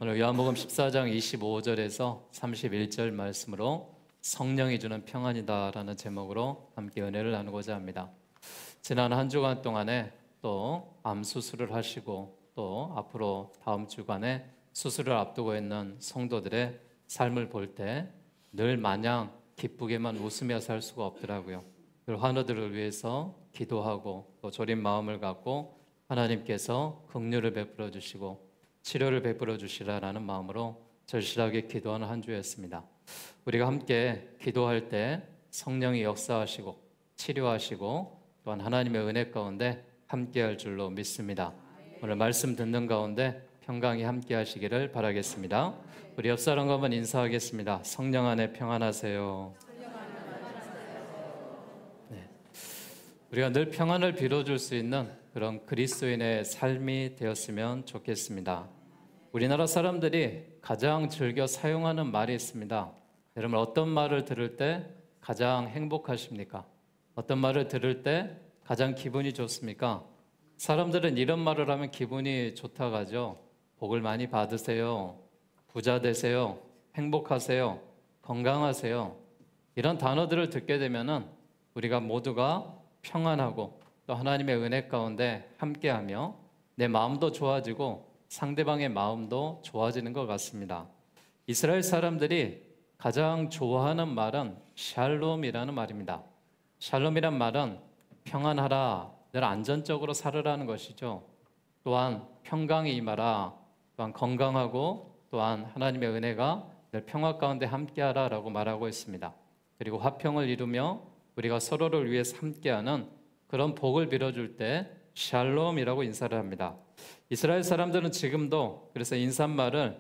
오늘 요한복음 14장 25절에서 31절 말씀으로 성령이 주는 평안이다라는 제목으로 함께 은혜를 나누고자 합니다. 지난 한 주간 동안에 또 암 수술을 하시고 또 앞으로 다음 주간에 수술을 앞두고 있는 성도들의 삶을 볼 때 늘 마냥 기쁘게만 웃으며 살 수가 없더라고요. 그 환우들을 위해서 기도하고 또 졸인 마음을 갖고 하나님께서 긍휼을 베풀어 주시고 치료를 베풀어 주시라라는 마음으로 절실하게 기도하는 한 주였습니다. 우리가 함께 기도할 때 성령이 역사하시고 치료하시고 또한 하나님의 은혜 가운데 함께할 줄로 믿습니다. 오늘 말씀 듣는 가운데 평강이 함께 하시기를 바라겠습니다. 우리 옆 사람과 한번 인사하겠습니다. 성령 안에 평안하세요. 네. 우리가 늘 평안을 빌어줄 수 있는 그런 그리스도인의 삶이 되었으면 좋겠습니다. 우리나라 사람들이 가장 즐겨 사용하는 말이 있습니다. 여러분, 어떤 말을 들을 때 가장 행복하십니까? 어떤 말을 들을 때 가장 기분이 좋습니까? 사람들은 이런 말을 하면 기분이 좋다고 하죠. 복을 많이 받으세요. 부자 되세요. 행복하세요. 건강하세요. 이런 단어들을 듣게 되면은 우리가 모두가 평안하고 또 하나님의 은혜 가운데 함께하며 내 마음도 좋아지고 상대방의 마음도 좋아지는 것 같습니다. 이스라엘 사람들이 가장 좋아하는 말은 샬롬이라는 말입니다. 샬롬이란 말은 평안하라, 늘 안전적으로 살으라는 것이죠. 또한 평강이 임하라, 또한 건강하고 또한 하나님의 은혜가 늘 평화 가운데 함께하라라고 말하고 있습니다. 그리고 화평을 이루며 우리가 서로를 위해서 함께하는 그런 복을 빌어줄 때 샬롬이라고 인사를 합니다. 이스라엘 사람들은 지금도 그래서 인사말을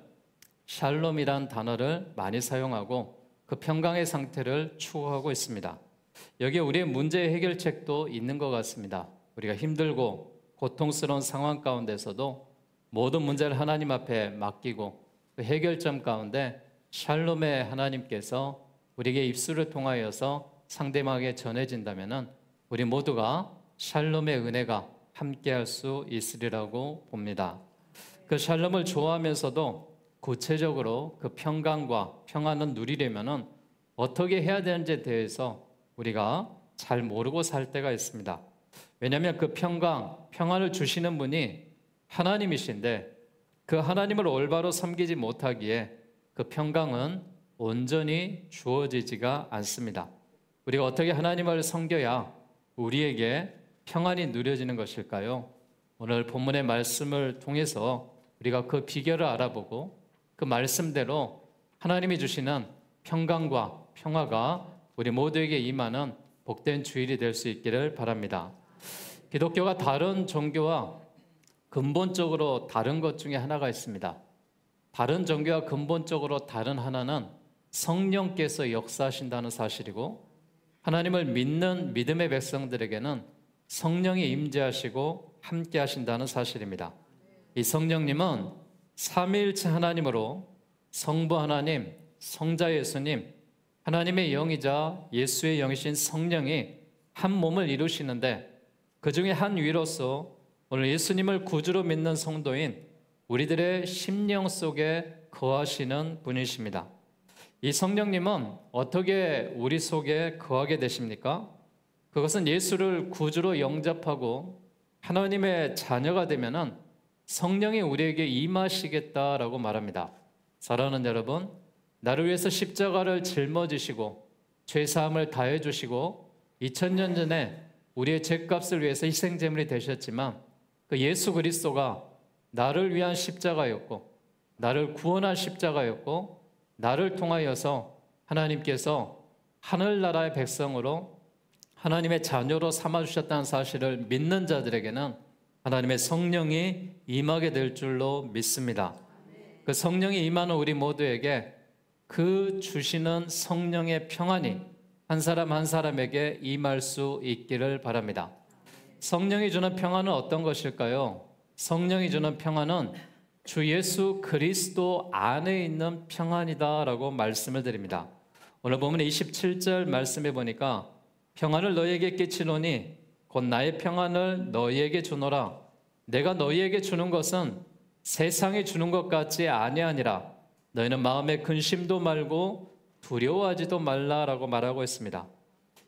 샬롬이란 단어를 많이 사용하고 그 평강의 상태를 추구하고 있습니다. 여기에 우리의 문제 해결책도 있는 것 같습니다. 우리가 힘들고 고통스러운 상황 가운데서도 모든 문제를 하나님 앞에 맡기고 그 해결점 가운데 샬롬의 하나님께서 우리에게 입술을 통하여서 상대방에게 전해진다면 우리 모두가 샬롬의 은혜가 함께할 수 있으리라고 봅니다. 그 샬롬을 좋아하면서도 구체적으로 그 평강과 평안을 누리려면 어떻게 해야 되는지에 대해서 우리가 잘 모르고 살 때가 있습니다. 왜냐하면 그 평안을 주시는 분이 하나님이신데 그 하나님을 올바로 섬기지 못하기에 그 평강은 온전히 주어지지가 않습니다. 우리가 어떻게 하나님을 섬겨야 우리에게 평안이 누려지는 것일까요? 오늘 본문의 말씀을 통해서 우리가 그 비결을 알아보고 그 말씀대로 하나님이 주시는 평강과 평화가 우리 모두에게 임하는 복된 주일이 될 수 있기를 바랍니다. 기독교가 다른 종교와 근본적으로 다른 것 중에 하나가 있습니다. 다른 종교와 근본적으로 다른 하나는 성령께서 역사하신다는 사실이고 하나님을 믿는 믿음의 백성들에게는 성령이 임재하시고 함께 하신다는 사실입니다. 이 성령님은 삼위일체 하나님으로 성부 하나님, 성자 예수님, 하나님의 영이자 예수의 영이신 성령이 한 몸을 이루시는데 그 중에 한 위로서 오늘 예수님을 구주로 믿는 성도인 우리들의 심령 속에 거하시는 분이십니다. 이 성령님은 어떻게 우리 속에 거하게 되십니까? 그것은 예수를 구주로 영접하고 하나님의 자녀가 되면은 성령이 우리에게 임하시겠다라고 말합니다. 사랑하는 여러분, 나를 위해서 십자가를 짊어지시고 죄사함을 다해 주시고 2000년 전에 우리의 죄값을 위해서 희생제물이 되셨지만 그 예수 그리스도가 나를 위한 십자가였고 나를 구원한 십자가였고 나를 통하여서 하나님께서 하늘나라의 백성으로 하나님의 자녀로 삼아주셨다는 사실을 믿는 자들에게는 하나님의 성령이 임하게 될 줄로 믿습니다. 그 성령이 임하는 우리 모두에게 그 주시는 성령의 평안이 한 사람 한 사람에게 임할 수 있기를 바랍니다. 성령이 주는 평안은 어떤 것일까요? 성령이 주는 평안은 주 예수 그리스도 안에 있는 평안이다라고 말씀을 드립니다. 오늘 보면 27절 말씀해 보니까 평안을 너희에게 끼치노니 곧 나의 평안을 너희에게 주노라. 내가 너희에게 주는 것은 세상이 주는 것 같지 아니하니라. 너희는 마음에 근심도 말고 두려워하지도 말라라고 말하고 있습니다.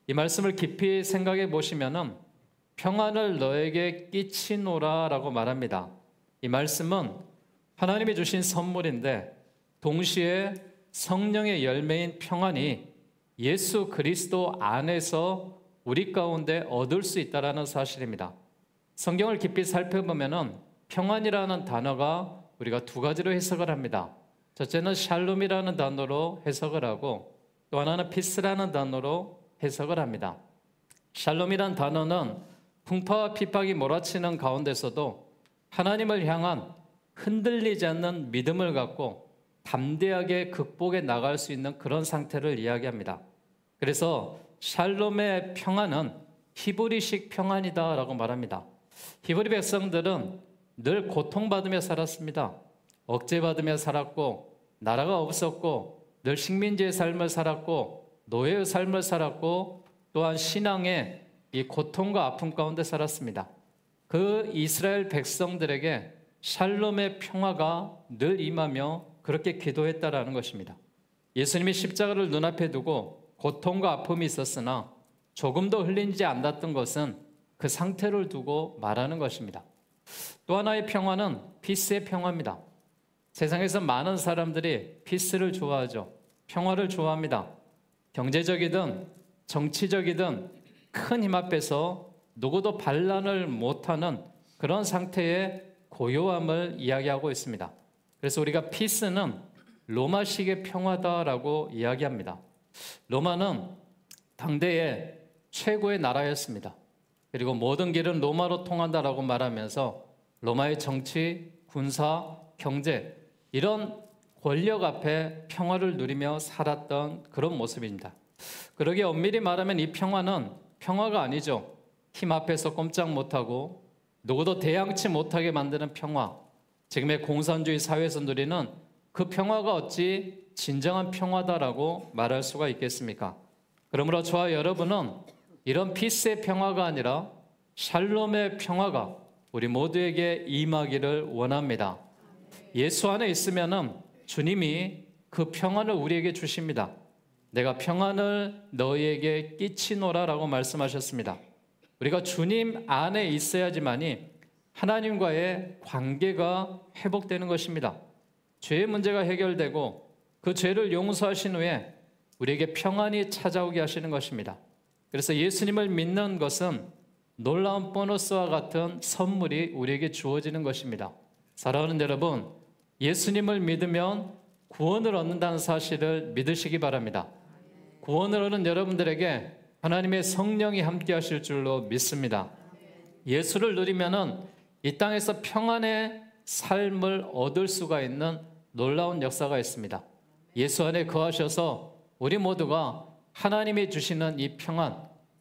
이 말씀을 깊이 생각해 보시면은 평안을 너에게 끼치노라라고 말합니다. 이 말씀은 하나님이 주신 선물인데 동시에 성령의 열매인 평안이 예수 그리스도 안에서 우리 가운데 얻을 수 있다는 사실입니다. 성경을 깊이 살펴보면 평안이라는 단어가 우리가 두 가지로 해석을 합니다. 첫째는 샬롬이라는 단어로 해석을 하고 또 하나는 피스라는 단어로 해석을 합니다. 샬롬이라는 단어는 풍파와 핍박이 몰아치는 가운데서도 하나님을 향한 흔들리지 않는 믿음을 갖고 담대하게 극복해 나갈 수 있는 그런 상태를 이야기합니다. 그래서 샬롬의 평안은 히브리식 평안이다라고 말합니다. 히브리 백성들은 늘 고통받으며 살았습니다. 억제받으며 살았고 나라가 없었고 늘 식민지의 삶을 살았고 노예의 삶을 살았고 또한 신앙의 이 고통과 아픔 가운데 살았습니다. 그 이스라엘 백성들에게 샬롬의 평화가 늘 임하며 그렇게 기도했다라는 것입니다. 예수님이 십자가를 눈앞에 두고 고통과 아픔이 있었으나 조금도 흘리지 않았던 것은 그 상태를 두고 말하는 것입니다. 또 하나의 평화는 피스의 평화입니다. 세상에서 많은 사람들이 피스를 좋아하죠. 평화를 좋아합니다. 경제적이든 정치적이든 큰 힘 앞에서 누구도 반란을 못하는 그런 상태의 고요함을 이야기하고 있습니다. 그래서 우리가 피스는 로마식의 평화다라고 이야기합니다. 로마는 당대의 최고의 나라였습니다. 그리고 모든 길은 로마로 통한다라고 말하면서 로마의 정치, 군사, 경제 이런 권력 앞에 평화를 누리며 살았던 그런 모습입니다. 그러기에 엄밀히 말하면 이 평화는 평화가 아니죠. 힘 앞에서 꼼짝 못하고 누구도 대항치 못하게 만드는 평화, 지금의 공산주의 사회에서 누리는 그 평화가 어찌 진정한 평화다라고 말할 수가 있겠습니까? 그러므로 저와 여러분은 이런 피스의 평화가 아니라 샬롬의 평화가 우리 모두에게 임하기를 원합니다. 예수 안에 있으면은 주님이 그 평안을 우리에게 주십니다. 내가 평안을 너희에게 끼치노라라고 말씀하셨습니다. 우리가 주님 안에 있어야지만이 하나님과의 관계가 회복되는 것입니다. 죄의 문제가 해결되고 그 죄를 용서하신 후에 우리에게 평안이 찾아오게 하시는 것입니다. 그래서 예수님을 믿는 것은 놀라운 보너스와 같은 선물이 우리에게 주어지는 것입니다. 사랑하는 여러분, 예수님을 믿으면 구원을 얻는다는 사실을 믿으시기 바랍니다. 구원을 얻는 여러분들에게 하나님의 성령이 함께 하실 줄로 믿습니다. 예수를 누리면은 이 땅에서 평안의 삶을 얻을 수가 있는 놀라운 역사가 있습니다. 예수 안에 거하셔서 우리 모두가 하나님이 주시는 이 평안,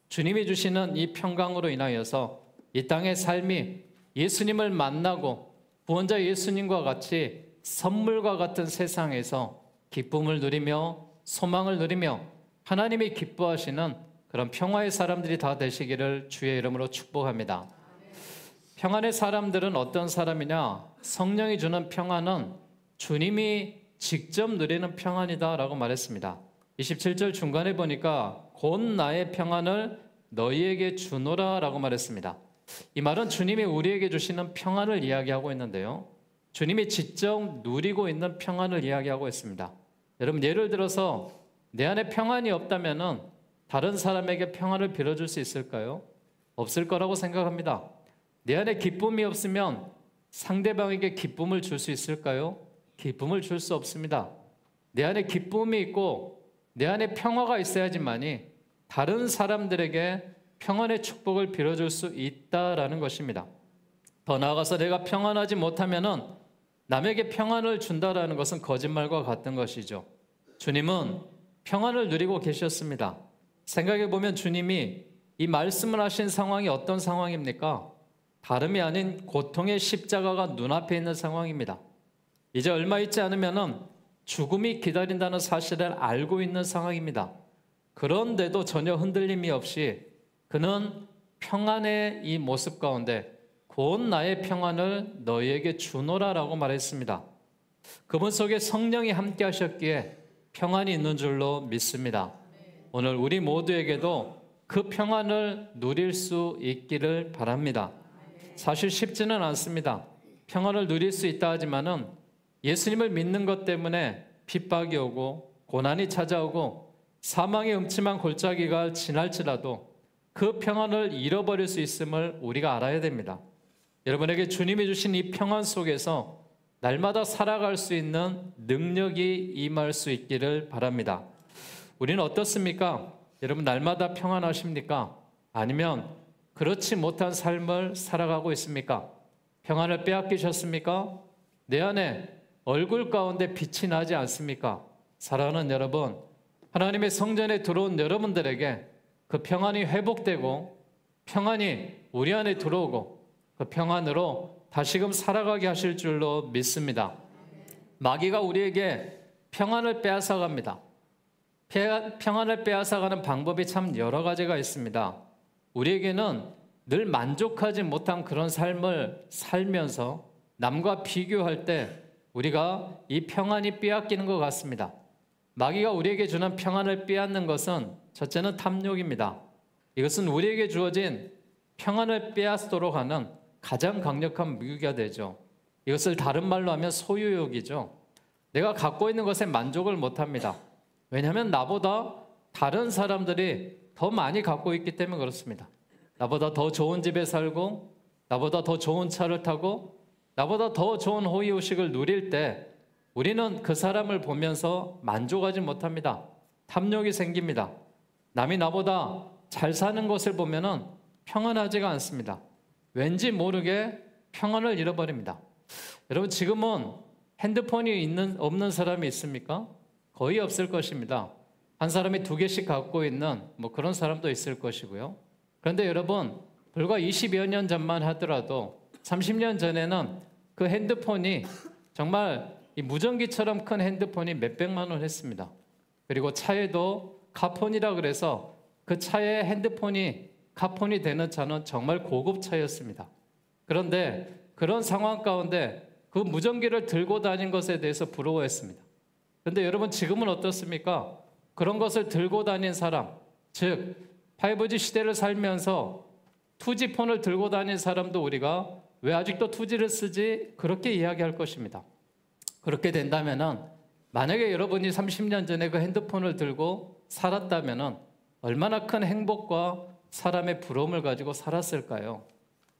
주님이 주시는 이 평강으로 인하여서 이 땅의 삶이 예수님을 만나고 구원자 예수님과 같이 선물과 같은 세상에서 기쁨을 누리며 소망을 누리며 하나님이 기뻐하시는 그런 평화의 사람들이 다 되시기를 주의 이름으로 축복합니다. 평안의 사람들은 어떤 사람이냐? 성령이 주는 평안은 주님이 직접 누리는 평안이다라고 말했습니다. 27절 중간에 보니까 곧 나의 평안을 너희에게 주노라라고 말했습니다. 이 말은 주님이 우리에게 주시는 평안을 이야기하고 있는데요. 주님이 직접 누리고 있는 평안을 이야기하고 있습니다. 여러분, 예를 들어서 내 안에 평안이 없다면은 다른 사람에게 평안을 빌어줄 수 있을까요? 없을 거라고 생각합니다. 내 안에 기쁨이 없으면 상대방에게 기쁨을 줄 수 있을까요? 기쁨을 줄 수 없습니다. 내 안에 기쁨이 있고 내 안에 평화가 있어야지만이 다른 사람들에게 평안의 축복을 빌어줄 수 있다라는 것입니다. 더 나아가서 내가 평안하지 못하면은 남에게 평안을 준다라는 것은 거짓말과 같은 것이죠. 주님은 평안을 누리고 계셨습니다. 생각해 보면 주님이 이 말씀을 하신 상황이 어떤 상황입니까? 다름이 아닌 고통의 십자가가 눈앞에 있는 상황입니다. 이제 얼마 있지 않으면은 죽음이 기다린다는 사실을 알고 있는 상황입니다. 그런데도 전혀 흔들림이 없이 그는 평안의 이 모습 가운데 곧 나의 평안을 너희에게 주노라라고 말했습니다. 그분 속에 성령이 함께 하셨기에 평안이 있는 줄로 믿습니다. 오늘 우리 모두에게도 그 평안을 누릴 수 있기를 바랍니다. 사실 쉽지는 않습니다. 평안을 누릴 수 있다 하지만은 예수님을 믿는 것 때문에 핍박이 오고 고난이 찾아오고 사망의 음침한 골짜기가 지날지라도 그 평안을 잃어버릴 수 있음을 우리가 알아야 됩니다. 여러분에게 주님이 주신 이 평안 속에서 날마다 살아갈 수 있는 능력이 임할 수 있기를 바랍니다. 우리는 어떻습니까? 여러분 날마다 평안하십니까? 아니면 그렇지 못한 삶을 살아가고 있습니까? 평안을 빼앗기셨습니까? 내 안에 얼굴 가운데 빛이 나지 않습니까? 사랑하는 여러분, 하나님의 성전에 들어온 여러분들에게 그 평안이 회복되고 평안이 우리 안에 들어오고 그 평안으로 다시금 살아가게 하실 줄로 믿습니다. 마귀가 우리에게 평안을 빼앗아갑니다. 평안을 빼앗아가는 방법이 참 여러 가지가 있습니다. 우리에게는 늘 만족하지 못한 그런 삶을 살면서 남과 비교할 때 우리가 이 평안이 빼앗기는 것 같습니다. 마귀가 우리에게 주는 평안을 빼앗는 것은 첫째는 탐욕입니다. 이것은 우리에게 주어진 평안을 빼앗도록 하는 가장 강력한 무기가 되죠. 이것을 다른 말로 하면 소유욕이죠. 내가 갖고 있는 것에 만족을 못합니다. 왜냐하면 나보다 다른 사람들이 더 많이 갖고 있기 때문에 그렇습니다. 나보다 더 좋은 집에 살고 나보다 더 좋은 차를 타고 나보다 더 좋은 호의호식을 누릴 때 우리는 그 사람을 보면서 만족하지 못합니다. 탐욕이 생깁니다. 남이 나보다 잘 사는 것을 보면은 평안하지가 않습니다. 왠지 모르게 평안을 잃어버립니다. 여러분 지금은 핸드폰이 없는 사람이 있습니까? 거의 없을 것입니다. 한 사람이 2개씩 갖고 있는 그런 사람도 있을 것이고요. 그런데 여러분 불과 20여 년 전만 하더라도 30년 전에는 그 핸드폰이 정말 이 무전기처럼 큰 핸드폰이 몇백만 원 했습니다. 그리고 차에도 카폰이라 그래서 그 차에 핸드폰이 카폰이 되는 차는 정말 고급 차였습니다. 그런데 그런 상황 가운데 그 무전기를 들고 다닌 것에 대해서 부러워했습니다. 그런데 여러분 지금은 어떻습니까? 그런 것을 들고 다닌 사람, 즉 5G 시대를 살면서 2G 폰을 들고 다닌 사람도 우리가 왜 아직도 2G를 쓰지? 그렇게 이야기할 것입니다. 그렇게 된다면은 만약에 여러분이 30년 전에 그 핸드폰을 들고 살았다면은 얼마나 큰 행복과 사람의 부러움을 가지고 살았을까요?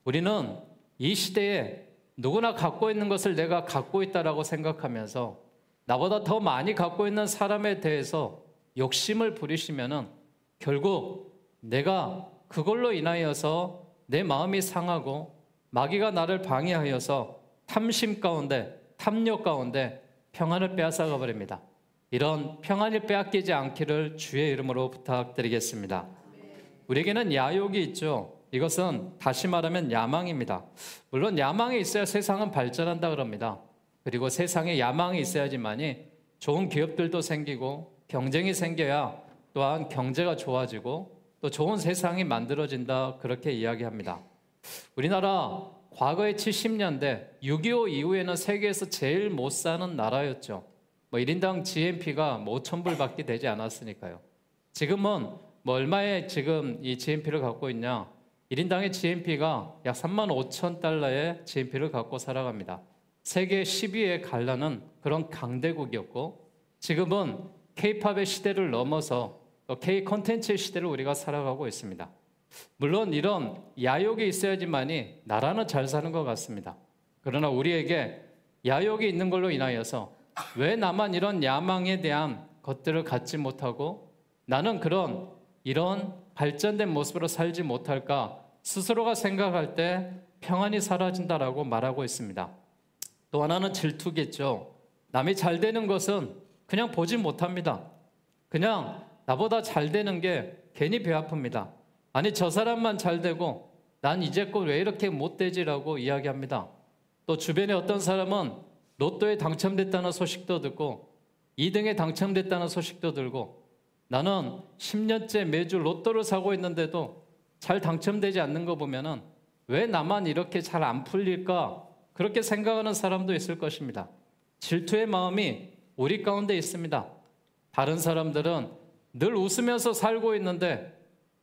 우리는 이 시대에 누구나 갖고 있는 것을 내가 갖고 있다라고 생각하면서 나보다 더 많이 갖고 있는 사람에 대해서 욕심을 부리시면은 결국 내가 그걸로 인하여서 내 마음이 상하고 마귀가 나를 방해하여서 탐심 가운데 탐욕 가운데 평안을 빼앗아가 버립니다. 이런 평안이 빼앗기지 않기를 주의 이름으로 부탁드리겠습니다. 우리에게는 야욕이 있죠. 이것은 다시 말하면 야망입니다. 물론 야망이 있어야 세상은 발전한다 그럽니다. 그리고 세상에 야망이 있어야지만이 좋은 기업들도 생기고 경쟁이 생겨야 또한 경제가 좋아지고 또 좋은 세상이 만들어진다 그렇게 이야기합니다. 우리나라 과거의 70년대 6.25 이후에는 세계에서 제일 못 사는 나라였죠. 1인당 GNP가 5,000불 밖에 되지 않았으니까요. 지금은 얼마에 지금 이 GNP를 갖고 있냐? 1인당의 GNP가 약 35,000달러의 GNP를 갖고 살아갑니다. 세계 10위에 갈라는 그런 강대국이었고 지금은 K-팝의 시대를 넘어서 K-콘텐츠의 시대를 우리가 살아가고 있습니다. 물론 이런 야욕이 있어야지만이 나라는 잘 사는 것 같습니다. 그러나 우리에게 야욕이 있는 걸로 인하여서 왜 나만 이런 야망에 대한 것들을 갖지 못하고 나는 이런 발전된 모습으로 살지 못할까 스스로가 생각할 때 평안이 사라진다라고 말하고 있습니다. 또 하나는 질투겠죠. 남이 잘 되는 것은 그냥 보지 못합니다. 그냥 나보다 잘 되는 게 괜히 배 아픕니다. 아니 저 사람만 잘 되고 난 이제껏 왜 이렇게 못 되지라고 이야기합니다. 또 주변에 어떤 사람은 로또에 당첨됐다는 소식도 듣고 2등에 당첨됐다는 소식도 들고 나는 10년째 매주 로또를 사고 있는데도 잘 당첨되지 않는 거 보면은 왜 나만 이렇게 잘 안 풀릴까? 그렇게 생각하는 사람도 있을 것입니다. 질투의 마음이 우리 가운데 있습니다. 다른 사람들은 늘 웃으면서 살고 있는데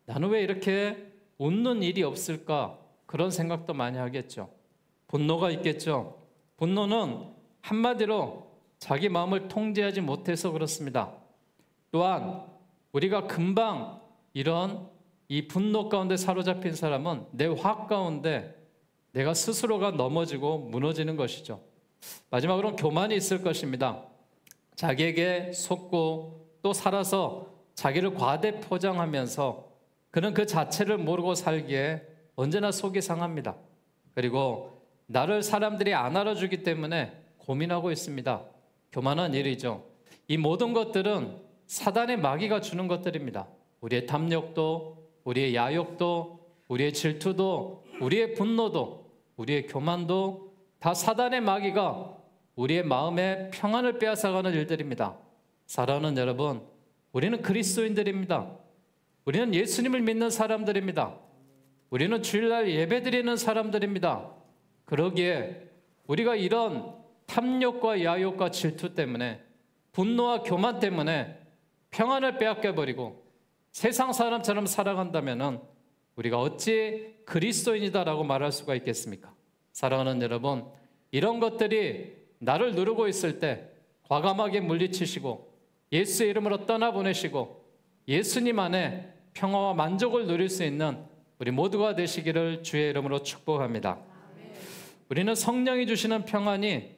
나는 왜 이렇게 웃는 일이 없을까? 그런 생각도 많이 하겠죠. 분노가 있겠죠. 분노는 한마디로 자기 마음을 통제하지 못해서 그렇습니다. 또한 우리가 금방 이런 이 분노 가운데 사로잡힌 사람은 내 화 가운데 내가 스스로가 넘어지고 무너지는 것이죠. 마지막으로는 교만이 있을 것입니다. 자기에게 속고 또 살아서 자기를 과대 포장하면서 그는 그 자체를 모르고 살기에 언제나 속이 상합니다. 그리고 나를 사람들이 안 알아주기 때문에 고민하고 있습니다. 교만한 일이죠. 이 모든 것들은 사단의 마귀가 주는 것들입니다. 우리의 탐욕도, 우리의 야욕도, 우리의 질투도, 우리의 분노도, 우리의 교만도 다 사단의 마귀가 우리의 마음의 평안을 빼앗아가는 일들입니다. 사랑하는 여러분, 우리는 그리스도인들입니다. 우리는 예수님을 믿는 사람들입니다. 우리는 주일날 예배드리는 사람들입니다. 그러기에 우리가 이런 탐욕과 야욕과 질투 때문에 분노와 교만 때문에 평안을 빼앗겨버리고 세상 사람처럼 살아간다면 우리가 어찌 그리스도인이다라고 말할 수가 있겠습니까? 사랑하는 여러분, 이런 것들이 나를 누르고 있을 때 과감하게 물리치시고 예수의 이름으로 떠나보내시고 예수님 안에 평화와 만족을 누릴 수 있는 우리 모두가 되시기를 주의 이름으로 축복합니다. 우리는 성령이 주시는 평안이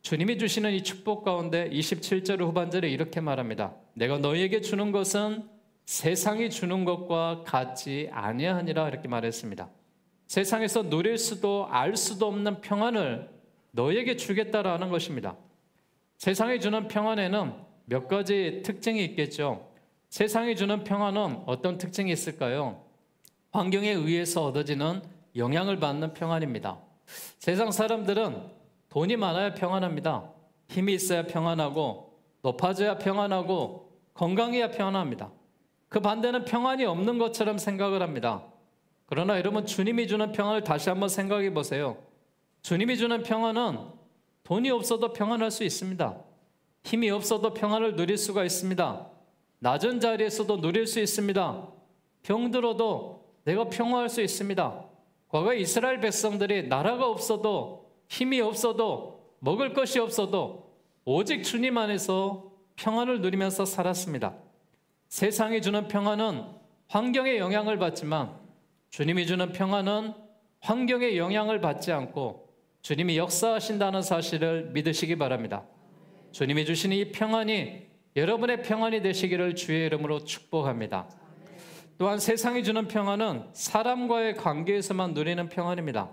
주님이 주시는 이 축복 가운데 27절 후반절에 이렇게 말합니다. 내가 너희에게 주는 것은 세상이 주는 것과 같지 아니하니라 이렇게 말했습니다. 세상에서 누릴 수도 알 수도 없는 평안을 너희에게 주겠다라는 것입니다. 세상이 주는 평안에는 몇 가지 특징이 있겠죠. 세상이 주는 평안은 어떤 특징이 있을까요? 환경에 의해서 얻어지는 영향을 받는 평안입니다. 세상 사람들은 돈이 많아야 평안합니다. 힘이 있어야 평안하고 높아져야 평안하고 건강해야 평안합니다. 그 반대는 평안이 없는 것처럼 생각을 합니다. 그러나 여러분, 주님이 주는 평안을 다시 한번 생각해 보세요. 주님이 주는 평안은 돈이 없어도 평안할 수 있습니다. 힘이 없어도 평안을 누릴 수가 있습니다. 낮은 자리에서도 누릴 수 있습니다. 병들어도 내가 평화할 수 있습니다. 과거에 이스라엘 백성들이 나라가 없어도 힘이 없어도 먹을 것이 없어도 오직 주님 안에서 평안을 누리면서 살았습니다. 세상이 주는 평안은 환경의 영향을 받지만 주님이 주는 평안은 환경의 영향을 받지 않고 주님이 역사하신다는 사실을 믿으시기 바랍니다. 주님이 주시는 이 평안이 여러분의 평안이 되시기를 주의 이름으로 축복합니다. 또한 세상이 주는 평안은 사람과의 관계에서만 누리는 평안입니다.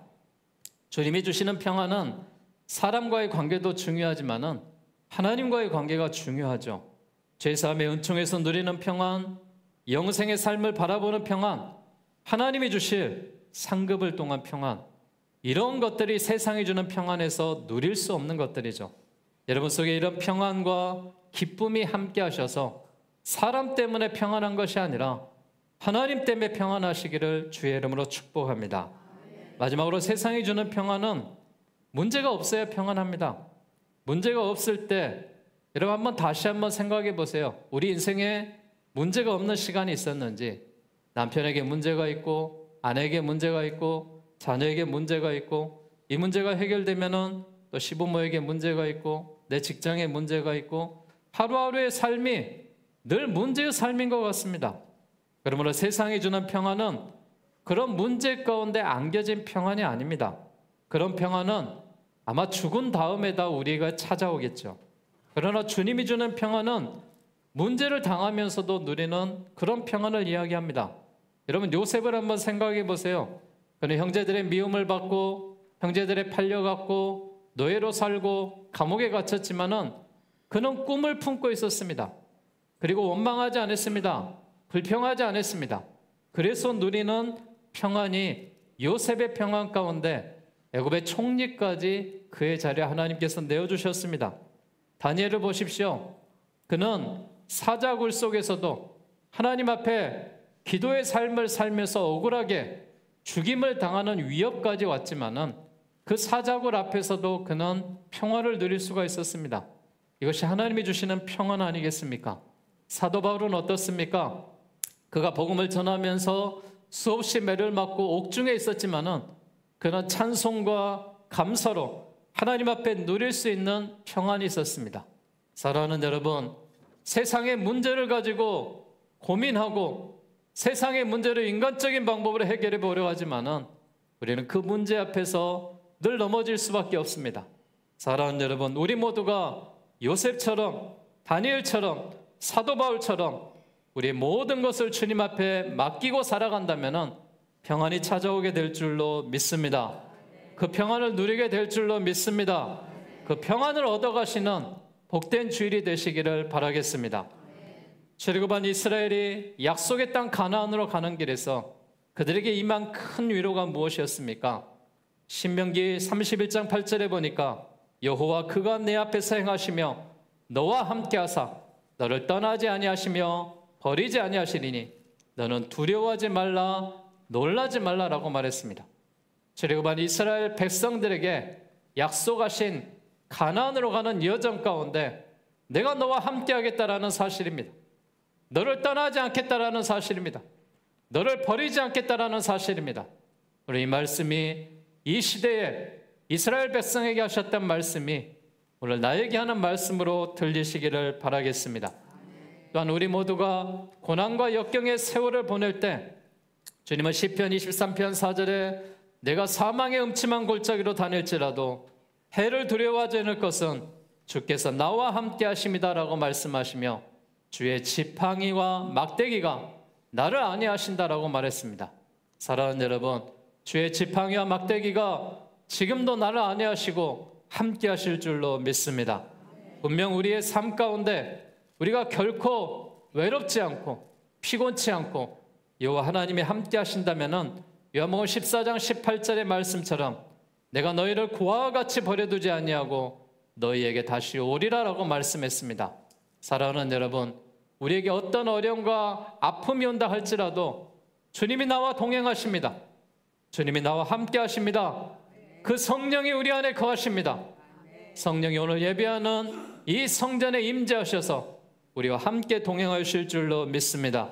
주님이 주시는 평안은 사람과의 관계도 중요하지만은 하나님과의 관계가 중요하죠. 죄사함의 은총에서 누리는 평안, 영생의 삶을 바라보는 평안, 하나님이 주실 상급을 통한 평안, 이런 것들이 세상이 주는 평안에서 누릴 수 없는 것들이죠. 여러분 속에 이런 평안과 기쁨이 함께 하셔서 사람 때문에 평안한 것이 아니라 하나님 때문에 평안하시기를 주의 이름으로 축복합니다. 마지막으로 세상이 주는 평안은 문제가 없어야 평안합니다. 문제가 없을 때 여러분 다시 한번 생각해 보세요. 우리 인생에 문제가 없는 시간이 있었는지, 남편에게 문제가 있고 아내에게 문제가 있고 자녀에게 문제가 있고 이 문제가 해결되면은 또 시부모에게 문제가 있고 내 직장에 문제가 있고 하루하루의 삶이 늘 문제의 삶인 것 같습니다. 그러므로 세상이 주는 평안은 그런 문제 가운데 안겨진 평안이 아닙니다. 그런 평안은 아마 죽은 다음에다 우리가 찾아오겠죠. 그러나 주님이 주는 평안은 문제를 당하면서도 누리는 그런 평안을 이야기합니다. 여러분 요셉을 한번 생각해 보세요. 그는 형제들의 미움을 받고 형제들의 팔려갔고 노예로 살고 감옥에 갇혔지만은 그는 꿈을 품고 있었습니다. 그리고 원망하지 않았습니다. 불평하지 않았습니다. 그래서 누리는 평안이 요셉의 평안 가운데 애굽의 총리까지 그의 자리에 하나님께서 내어주셨습니다. 다니엘을 보십시오. 그는 사자굴 속에서도 하나님 앞에 기도의 삶을 살면서 억울하게 죽임을 당하는 위협까지 왔지만은 그 사자굴 앞에서도 그는 평화를 누릴 수가 있었습니다. 이것이 하나님이 주시는 평안 아니겠습니까? 사도 바울은 어떻습니까? 그가 복음을 전하면서 수없이 매를 맞고 옥중에 있었지만은 그는 찬송과 감사로 하나님 앞에 누릴 수 있는 평안이 있었습니다. 사랑하는 여러분, 세상의 문제를 가지고 고민하고 세상의 문제를 인간적인 방법으로 해결해 보려고 하지만은 우리는 그 문제 앞에서 늘 넘어질 수밖에 없습니다. 사랑하는 여러분, 우리 모두가 요셉처럼, 다니엘처럼, 사도 바울처럼 우리 모든 것을 주님 앞에 맡기고 살아간다면 평안이 찾아오게 될 줄로 믿습니다. 그 평안을 누리게 될 줄로 믿습니다. 그 평안을 얻어가시는 복된 주일이 되시기를 바라겠습니다. 출애굽한 이스라엘이 약속의 땅 가나안으로 가는 길에서 그들에게 임한 큰 위로가 무엇이었습니까? 신명기 31장 8절에 보니까 여호와 그가 내 앞에서 행하시며 너와 함께하사 너를 떠나지 아니하시며 버리지 아니하시리니 너는 두려워하지 말라 놀라지 말라라고 말했습니다. 출애굽한 이스라엘 백성들에게 약속하신 가나안으로 가는 여정 가운데 내가 너와 함께하겠다라는 사실입니다. 너를 떠나지 않겠다라는 사실입니다. 너를 버리지 않겠다라는 사실입니다. 우리 이 말씀이 이 시대에 이스라엘 백성에게 하셨던 말씀이 오늘 나에게 하는 말씀으로 들리시기를 바라겠습니다. 또한 우리 모두가 고난과 역경의 세월을 보낼 때 주님은 시편 23편 4절에 내가 사망의 음침한 골짜기로 다닐지라도 해를 두려워하지 않을 것은 주께서 나와 함께 하심이다라고 말씀하시며 주의 지팡이와 막대기가 나를 안위하신다라고 말했습니다. 사랑하는 여러분, 주의 지팡이와 막대기가 지금도 나를 안위하시고 함께 하실 줄로 믿습니다. 분명 우리의 삶 가운데 우리가 결코 외롭지 않고 피곤치 않고 여호와 하나님이 함께 하신다면은 요한복음 14장 18절의 말씀처럼 내가 너희를 고아와 같이 버려두지 아니하고 너희에게 다시 오리라라고 말씀했습니다. 사랑하는 여러분, 우리에게 어떤 어려움과 아픔이 온다 할지라도 주님이 나와 동행하십니다. 주님이 나와 함께 하십니다. 그 성령이 우리 안에 거하십니다. 성령이 오늘 예배하는 이 성전에 임재하셔서 우리와 함께 동행하실 줄로 믿습니다.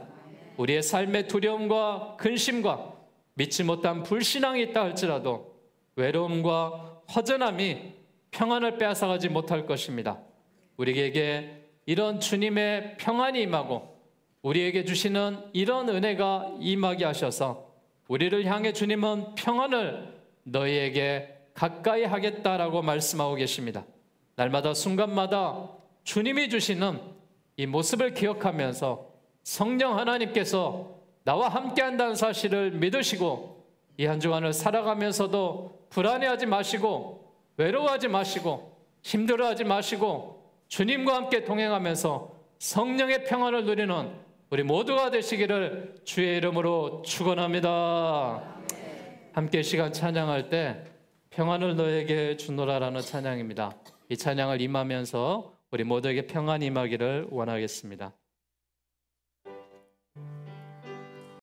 우리의 삶의 두려움과 근심과 믿지 못한 불신앙이 있다 할지라도 외로움과 허전함이 평안을 빼앗아가지 못할 것입니다. 우리에게 이런 주님의 평안이 임하고 우리에게 주시는 이런 은혜가 임하게 하셔서 우리를 향해 주님은 평안을 너희에게 가까이 하겠다라고 말씀하고 계십니다. 날마다 순간마다 주님이 주시는 이 모습을 기억하면서 성령 하나님께서 나와 함께 한다는 사실을 믿으시고 이 한 주간을 살아가면서도 불안해하지 마시고 외로워하지 마시고 힘들어하지 마시고 주님과 함께 동행하면서 성령의 평안을 누리는 우리 모두가 되시기를 주의 이름으로 축원합니다. 함께 시간 찬양할 때 평안을 너에게 주노라라는 찬양입니다. 이 찬양을 임하면서 우리 모두에게 평안이 임하기를 원하겠습니다.